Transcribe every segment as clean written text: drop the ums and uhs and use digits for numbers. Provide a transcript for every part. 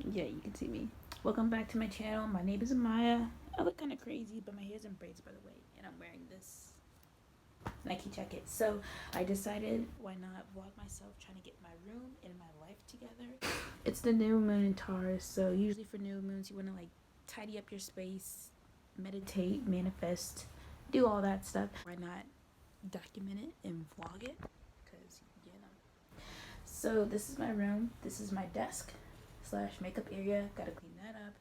Yeah, you can see me. Welcome back to my channel. My name is Maya. I look kind of crazy, but my hair's in braids, by the way, and I'm wearing this Nike jacket. So I decided, why not vlog myself trying to get my room and my life together. It's the new moon in Taurus, so usually for new moons, you want to like tidy up your space, meditate, manifest, do all that stuff. Why not document it and vlog it? Because, you know. So this is my room. This is my desk slash makeup area. Gotta clean that up.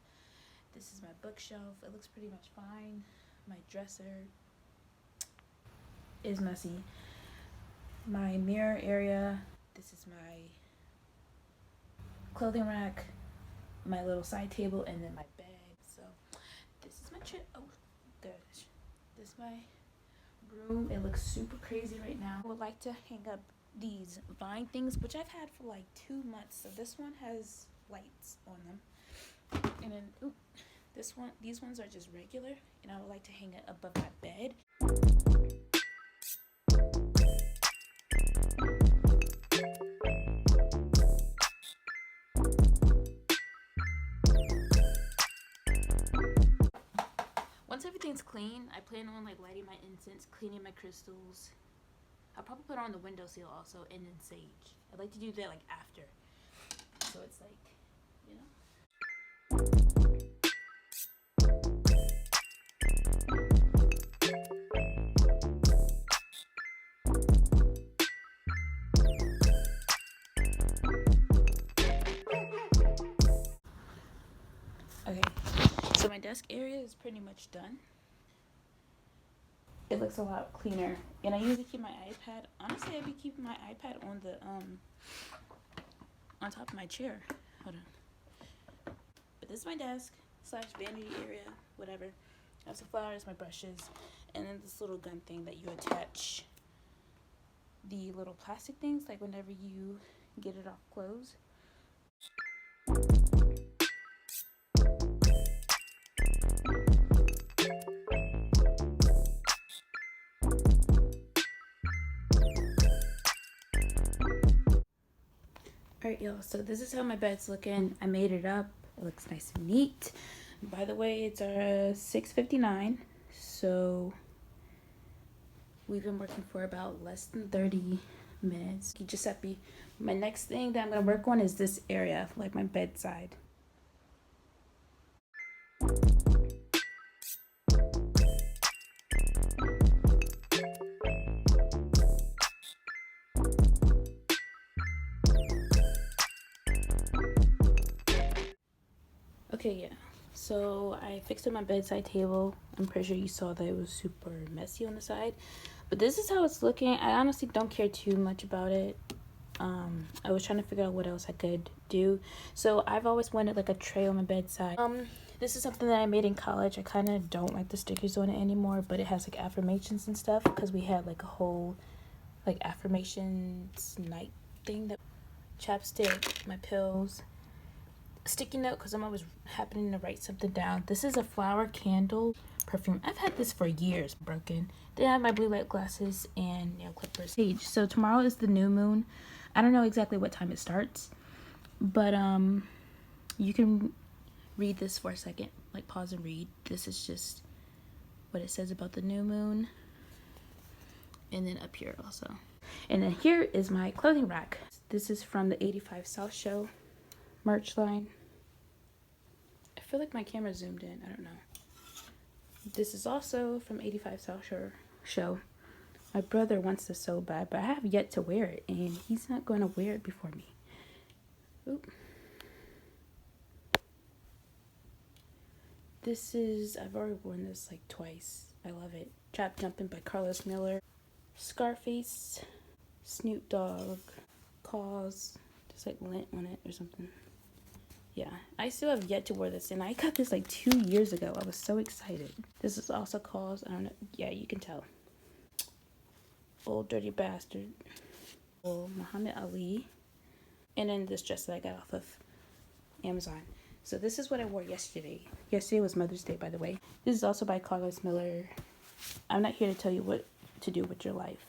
This is my bookshelf. It looks pretty much fine. My dresser is messy. My mirror area. This is my clothing rack, my little side table, and then my bed. So this is my chair. Oh gosh. This is my room. It looks super crazy right now. I would like to hang up these vine things, which I've had for like 2 months. So this one has lights on them. And then these ones are just regular, and I would like to hang it above my bed. Once everything's clean, I plan on like lighting my incense, cleaning my crystals. I'll probably put on the windowsill also, and then sage. I'd like to do that like after, so it's like, you know. Okay, so my desk area is pretty much done. It looks a lot cleaner, and I usually keep my iPad. Honestly, I'd be keeping my iPad on the on top of my chair. Hold on. But this is my desk slash vanity area, whatever. I have some flowers, my brushes, and then this little gun thing that you attach the little plastic things, like whenever you get it off clothes. Alright, y'all, so this is how my bed's looking. I made it up. It looks nice and neat. By the way, it's 6:59, so we've been working for about less than 30 minutes. Giuseppe, my next thing that I'm going to work on is this area, like my bedside. Okay, yeah. So I fixed up my bedside table. I'm pretty sure you saw that it was super messy on the side. But this is how it's looking. I honestly don't care too much about it. I was trying to figure out what else I could do. So I've always wanted like a tray on my bedside. This is something that I made in college. I kind of don't like the stickers on it anymore, but it has like affirmations and stuff because we had like a whole like affirmations night thing. That chapstick, my pills, sticky note because I'm always happening to write something down. This is a flower candle perfume. I've had this for years. Broken. Then I have my blue light glasses and nail clippers. Sage. So tomorrow is the new moon. I don't know exactly what time it starts, but you can read this for a second, like pause and read. This is just what it says about the new moon, and then up here also. And then here is my clothing rack. This is from the 85 South Show merch line. I feel like my camera zoomed in. I don't know. This is also from 85 South Show. My brother wants this so bad, but I have yet to wear it, and he's not going to wear it before me. Oop. This is, I've already worn this like twice. I love it. Trap Jumpin' by Carlos Miller. Scarface, Snoop Dogg, Cause, just like lint on it or something. Yeah, I still have yet to wear this, and I got this like 2 years ago. I was so excited. This is also Cause, I don't know. Yeah, you can tell. Old Dirty Bastard. Oh, Muhammad Ali. And then this dress that I got off of Amazon. So this is what I wore yesterday. Yesterday was Mother's Day, by the way. This is also by Carlos Miller. I'm not here to tell you what to do with your life.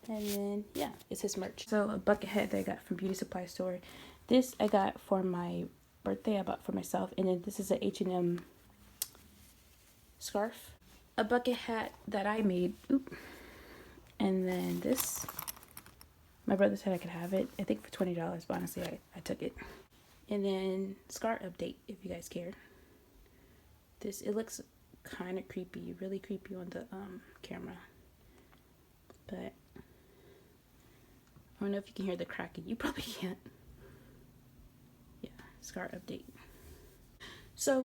And then, yeah, it's his merch. So a bucket hat that I got from Beauty Supply Store. This I got for my birthday I bought for myself. And then this is a H&M scarf. A bucket hat that I made. Oop. And then this, my brother said I could have it, I think for $20, but honestly I took it. And then scar update, if you guys care. This, it looks kind of creepy, really creepy on the camera. But I don't know if you can hear the cracking. You probably can't. Yeah, scar update. So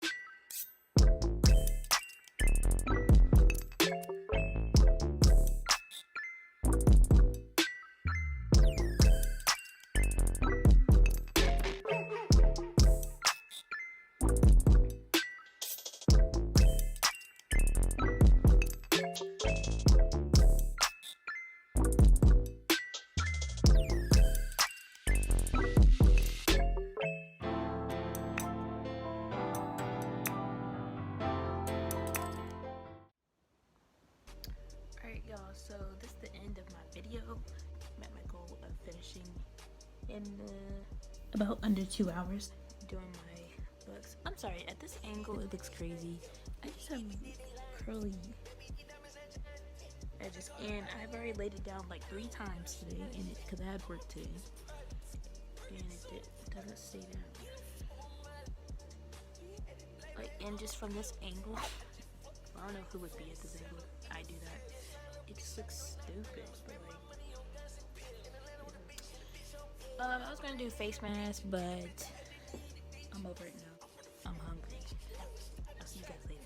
y'all, so this is the end of my video. Met my goal of finishing in about under 2 hours doing my books. I'm sorry, at this angle it looks crazy. I just have curly edges, and I've already laid it down like 3 times today, and because I had work today, and it doesn't stay down. Like, and just from this angle, I don't know who would be at this angle. I do that. It just looks stupid, but like, I was gonna do face mask, but I'm over it now. I'm hungry. I'll see you guys later.